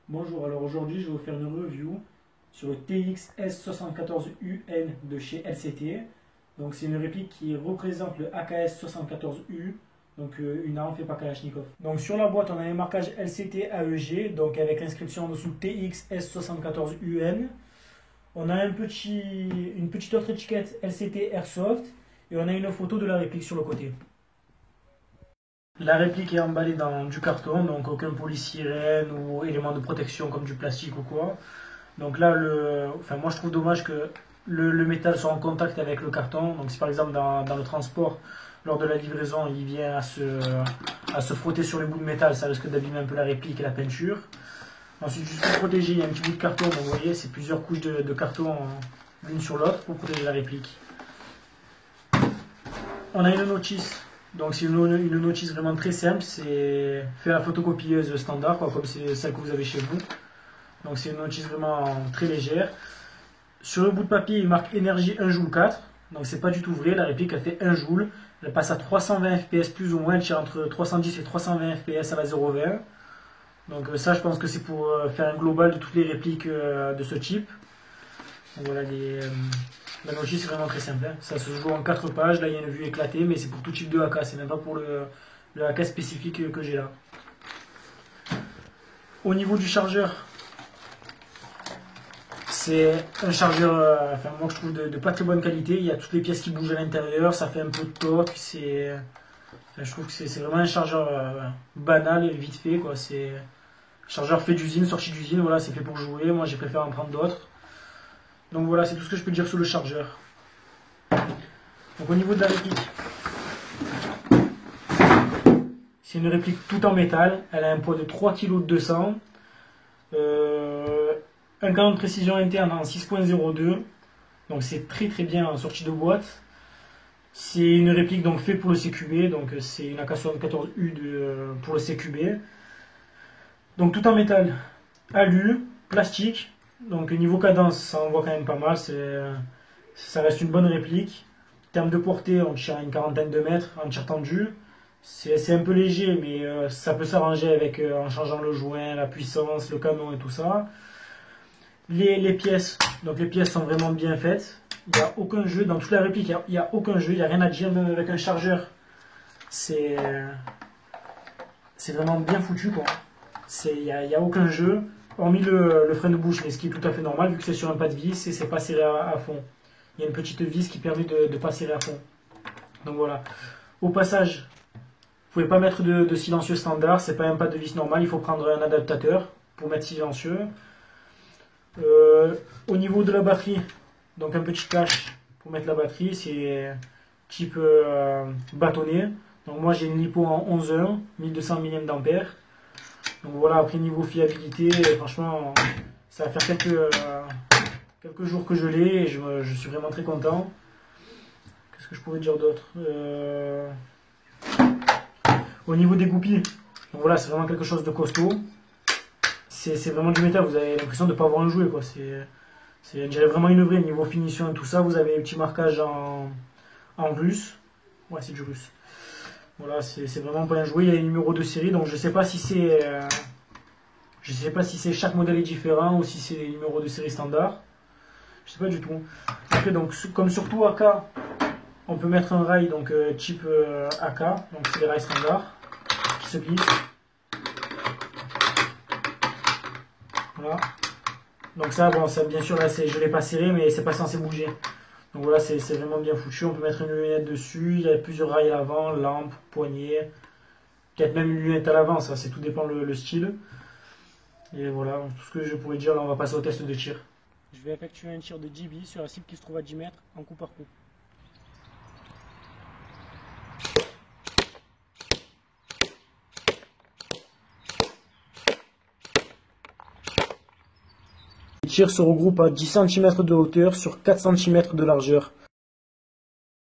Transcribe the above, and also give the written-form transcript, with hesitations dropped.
Bonjour, alors aujourd'hui je vais vous faire une review sur le TX S74UN de chez LCT. Donc c'est une réplique qui représente le AKS 74U, donc une arme faite par Kalachnikov. Donc sur la boîte on a un marquage LCT AEG, donc avec l'inscription en dessous TX S74UN. On a une petite autre étiquette LCT Airsoft et on a une photo de la réplique sur le côté. La réplique est emballée dans du carton, donc aucun polysirène ou élément de protection comme du plastique ou quoi. Donc là, moi je trouve dommage que le métal soit en contact avec le carton. Donc si par exemple dans le transport, lors de la livraison, il vient à se frotter sur les bouts de métal, ça risque d'abîmer un peu la réplique et la peinture. Ensuite, juste pour protéger, il y a un petit bout de carton, donc vous voyez, c'est plusieurs couches de carton l'une sur l'autre pour protéger la réplique. On a une notice. Donc c'est une notice vraiment très simple, c'est fait à la photocopieuse standard, quoi, comme c'est celle que vous avez chez vous. Donc c'est une notice vraiment très légère. Sur le bout de papier, il marque énergie 1 joule 4, donc c'est pas du tout vrai, la réplique elle fait 1 joule. Elle passe à 320 fps plus ou moins, elle tire entre 310 et 320 fps à la 0,20. Donc ça je pense que c'est pour faire un global de toutes les répliques de ce type. Donc voilà la notice est vraiment très simple, hein. Ça se joue en 4 pages, là il y a une vue éclatée, mais c'est pour tout type de AK, c'est même pas pour le AK spécifique que j'ai là. Au niveau du chargeur, c'est un chargeur, moi je trouve de pas très bonne qualité, il y a toutes les pièces qui bougent à l'intérieur, ça fait un peu de toc, je trouve que c'est vraiment un chargeur banal et vite fait, quoi. C'est un chargeur fait d'usine, sorti d'usine, voilà, c'est fait pour jouer, moi j'ai préféré en prendre d'autres. Donc voilà, c'est tout ce que je peux dire sur le chargeur. Donc au niveau de la réplique, c'est une réplique tout en métal. Elle a un poids de 3,2 kg. Un canon de précision interne en 6.02. Donc c'est très très bien en sortie de boîte. C'est une réplique donc faite pour le CQB. Donc c'est une AK-74U pour le CQB. Donc tout en métal. Alu, plastique. Donc niveau cadence, ça envoie quand même pas mal, ça reste une bonne réplique. En termes de portée, on tire à une quarantaine de mètres en tir tendu. C'est un peu léger, mais ça peut s'arranger avec en changeant le joint, la puissance, le canon et tout ça. Les pièces, donc les pièces sont vraiment bien faites. Il n'y a aucun jeu, dans toute la réplique, il n'y a aucun jeu, il n'y a rien à dire, même avec un chargeur. C'est vraiment bien foutu, quoi. Il n'y a aucun jeu. Hormis le frein de bouche, mais ce qui est tout à fait normal vu que c'est sur un pas de vis et c'est pas serré à fond. Il y a une petite vis qui permet de ne pas serrer à fond. Donc voilà. Au passage, vous pouvez pas mettre de silencieux standard, c'est pas un pas de vis normal, il faut prendre un adaptateur pour mettre silencieux. Au niveau de la batterie, donc un petit cache pour mettre la batterie, c'est type bâtonnet. Donc moi j'ai une LiPo en 11.1, 1200 mAh. Donc voilà, après niveau fiabilité, franchement, ça va faire quelques jours que je l'ai et je suis vraiment très content. Qu'est-ce que je pourrais dire d'autre au niveau des goupilles, donc voilà, c'est vraiment quelque chose de costaud. C'est vraiment du métal, vous avez l'impression de ne pas avoir un jouet, quoi. Je dirais vraiment une vraie, niveau finition et tout ça. Vous avez un petit marquage en russe. Ouais, c'est du russe. Voilà, c'est vraiment pas un jouet. Il y a les numéros de série, donc je sais pas si c'est chaque modèle est différent ou si c'est les numéros de série standard. Je sais pas du tout. Après, donc comme sur tout AK, on peut mettre un rail donc type AK, donc c'est les rails standards qui se glissent. Voilà. Donc ça, bon, ça bien sûr là, je l'ai pas serré, mais c'est pas censé bouger. Donc voilà, c'est vraiment bien foutu. On peut mettre une lunette dessus. Il y a plusieurs rails à l'avant, lampe, poignée. Peut-être même une lunette à l'avant, ça, c'est tout dépend le style. Et voilà, tout ce que je pourrais dire. Là, on va passer au test de tir. Je vais effectuer un tir de 10 billes sur la cible qui se trouve à 10 mètres en coup par coup. Les tirs se regroupent à 10 cm de hauteur sur 4 cm de largeur.